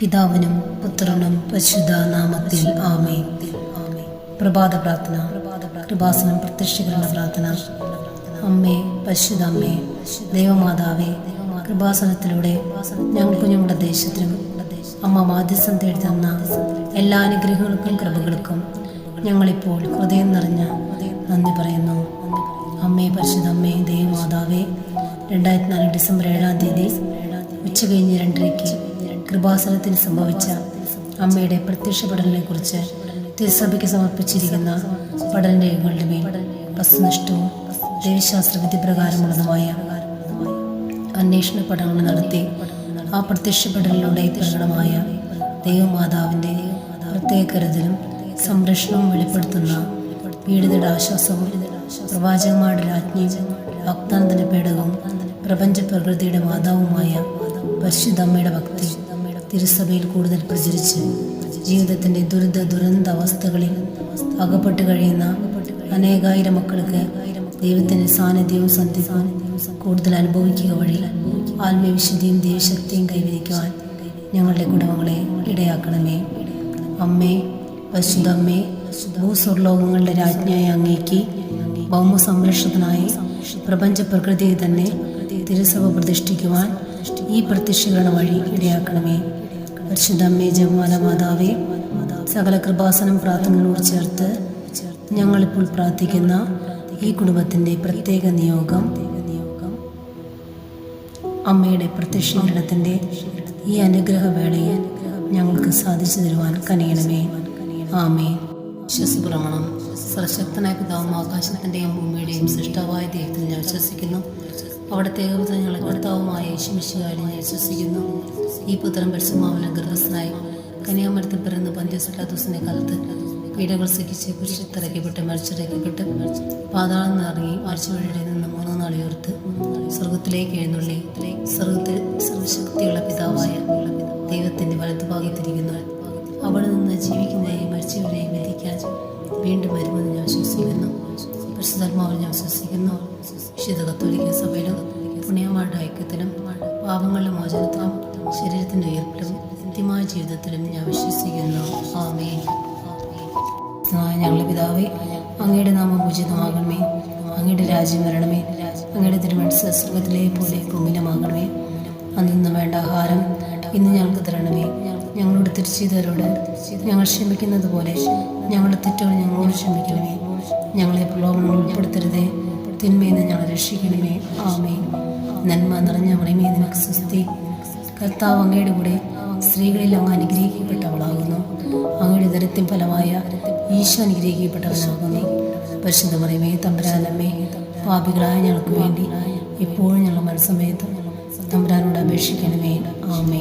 പിതാവിനും പുത്രനും പരിശുദ്ധ നാമത്തിൽ ആമേൻ. പ്രഭാത പ്രാർത്ഥന. കൃപാസനം പ്രത്യക്ഷീകരണ പ്രാർത്ഥന. അമ്മേ, പരിശുദ്ധ അമ്മേ, ദൈവമാതാവേ, കൃപാസനത്തിലൂടെ ഞങ്ങൾക്കും ഞങ്ങളുടെ ദേശത്തിനും അമ്മ മാധ്യസ്ഥം തേടി തന്ന എല്ലാ അനുഗ്രഹങ്ങൾക്കും കൃപകൾക്കും ഞങ്ങളിപ്പോൾ ഹൃദയം നിറഞ്ഞ നന്ദി പറയുന്നു. അമ്മേ, പരിശുദ്ധ അമ്മേ, ദൈവമാതാവേ, 2004 ഡിസംബർ 7-ാം തീയതി ഉച്ചകഴിഞ്ഞ് 2:30 കൃപാസനത്തിന് സംഭവിച്ച അമ്മയുടെ പ്രത്യക്ഷപ്പെടലിനെ കുറിച്ച് തിരുസഭയ്ക്ക് സമർപ്പിച്ചിരിക്കുന്ന പഠനരേഖകളുടെ മേൽ വസ്തുനിഷ്ഠവും ദൈവശാസ്ത്ര വിധിപ്രകാരമുള്ളതുമായ അന്വേഷണ പഠനങ്ങൾ നടത്തി ആ പ്രത്യക്ഷപ്പെടലിലൂടെ പ്രകടമായ ദൈവമാതാവിൻ്റെ പ്രത്യേക കരുതലും സംരക്ഷണവും വെളിപ്പെടുത്തുന്ന പീഡിതയുടെ ആശ്വാസവും പ്രവാചകന്മാരുടെ രാജ്ഞിയും വാഗ്ദാനത്തിന്റെ പേടകവും പ്രപഞ്ച പ്രകൃതിയുടെ മാതാവുമായ പരിശുദ്ധ അമ്മയുടെ ഭക്തി തിരുസഭയിൽ കൂടുതൽ പ്രചരിച്ച് ജീവിതത്തിൻ്റെ ദുരന്ത അവസ്ഥകളിൽ അകപ്പെട്ട് കഴിയുന്ന അനേകായിരം മക്കൾക്ക് ദൈവത്തിൻ്റെ സാന്നിധ്യവും സന്ധിപ്പും കൂടുതൽ അനുഭവിക്കുക വഴി ആത്മീയവിശുദ്ധിയും ദൈവശക്തിയും കൈവരിക്കുവാൻ ഞങ്ങളുടെ കുടുംബങ്ങളെ ഇടയാക്കണമേ. അമ്മേ, പരിശുദ്ധ അമ്മേ, ഭൂസ്വർലോകങ്ങളുടെ രാജ്ഞിയായ അങ്ങേക്ക് ഭൗമ സംരക്ഷണത്തിനായി പ്രപഞ്ച പ്രകൃതിയെ തന്നെ തിരുസഭ പ്രതിഷ്ഠിക്കുവാൻ ഈ പ്രത്യക്ഷീകരണ വഴി ഇടയാക്കണമേ. പരിശുദ്ധ അമ്മേ, ജപമാല മാതാവേ, സകല കൃപാസനം പ്രാർത്ഥനകളോട് ചേർത്ത് ഞങ്ങളിപ്പോൾ പ്രാർത്ഥിക്കുന്ന ഈ കുടുംബത്തിൻ്റെ പ്രത്യേക നിയോഗം അമ്മയുടെ പ്രത്യക്ഷീകരണത്തിൻ്റെ ഈ അനുഗ്രഹവേളയിൽ ഞങ്ങൾക്ക് സാധിച്ചു തരുവാൻ കനിയണമേ. ആമേൻ. വിശ്വസപ്രമാണം. സർവശക്തനായ പിതാവും ആകാശത്തിൻ്റെയും ഭൂമിയുടെയും സൃഷ്ടാവായ ദൈവത്തിൽ ഞാൻ വിശ്വസിക്കുന്നു. അവിടുത്തെ ഏകപുത്രങ്ങളുടെ കർത്താവുമായ യേശുമിശിഹായിൽ ഞാൻ വിശ്വസിക്കുന്നു. ഈ പുത്രൻ പരിശുദ്ധാത്മാവിനാൽ ഗർഭസ്ഥനായി കന്യാമരത്തിൽ പിറന്ന് പന്തിയോസ് പിലാത്തോസിന്റെ കാലത്ത് പീഡകൾ സഹിച്ച് കുരിശിൽ തറയ്ക്കപ്പെട്ട് മരിച്ചിറക്കപ്പെട്ട് പാതാളം നിറങ്ങി ആഴ്ചവഴിയുടെ നിന്ന് 3 നാൾ ഉയർത്ത് സ്വർഗത്തിലേക്ക് എഴുന്നള്ളി സ്വർഗത്തിൽ സർവശക്തിയുള്ള പിതാവായ ദൈവത്തിന്റെ വലത്തുഭാഗത്തിരിക്കുന്നു. അവിടെ നിന്ന് ജീവിക്കുന്നവരെയും മരിച്ചവരെയും വിധിക്കാൻ വീണ്ടും വരുമെന്ന് ഞാൻ വിശ്വസിക്കുന്നു. പരിശുദ്ധാത്മാവിൽ ഞാൻ വിശ്വസിക്കുന്നു. വിശുദ്ധ കത്തോലിക്ക സഭയിലും പുണ്യമാരുടെ ഐക്യത്തിലും പാപങ്ങളുടെ മോചനത്തിലും ശരീരത്തിന്റെ ഉയർപ്പിലും നിത്യമായ ജീവിതത്തിലും ഞാൻ വിശ്വസിക്കുന്നു. ആമേൻ. ഞങ്ങളുടെ പിതാവേ, അങ്ങയുടെ നാമം ഉചിതമാകണമേ. അങ്ങയുടെ രാജ്യം വരണമേ. അങ്ങയുടെ തിരുമനസ്സ് സ്വർഗ്ഗത്തിലെ പോലെ ഭൂമിയിലുമാകണമേ. അന്നു വേണ്ട ആഹാരം ഇന്ന് ഞങ്ങൾക്ക് തരണമേ. ഞങ്ങളോട് തെറ്റ് ചെയ്തവരോട് ഞങ്ങൾ ക്ഷമിക്കുന്നത് പോലെ ഞങ്ങളുടെ തെറ്റുകൾ ഞങ്ങളോട് ക്ഷമിക്കണമേ. ഞങ്ങളെ പ്രലോഭനങ്ങൾ ഉൾപ്പെടുത്തരുതേ, തിന്മയിൽ നിന്ന് ഞങ്ങളെ രക്ഷിക്കണമേ. ആമേൻ. നന്മ നിറഞ്ഞ മറിയമേ, നിനക്ക് സ്തുതി. കർത്താവ് അങ്ങയുടെ കൂടെ സ്ത്രീകളിൽ അങ്ങ് അനുഗ്രഹിക്കപ്പെട്ടവളാകുന്നു. അങ്ങയുടെ ദരിദ്രം ഫലമായ ഈശോ അനുഗ്രഹിക്കപ്പെട്ടവനാകുന്നു. പരിശുദ്ധ മറിയമേ, തമ്പുരാനമ്മേ, പാപികളായ ഞങ്ങൾക്ക് വേണ്ടി ഇപ്പോഴും ഞങ്ങളുടെ മരണസമയത്തും തമ്പുരാനോട് അപേക്ഷിക്കണമേ. ആമേൻ.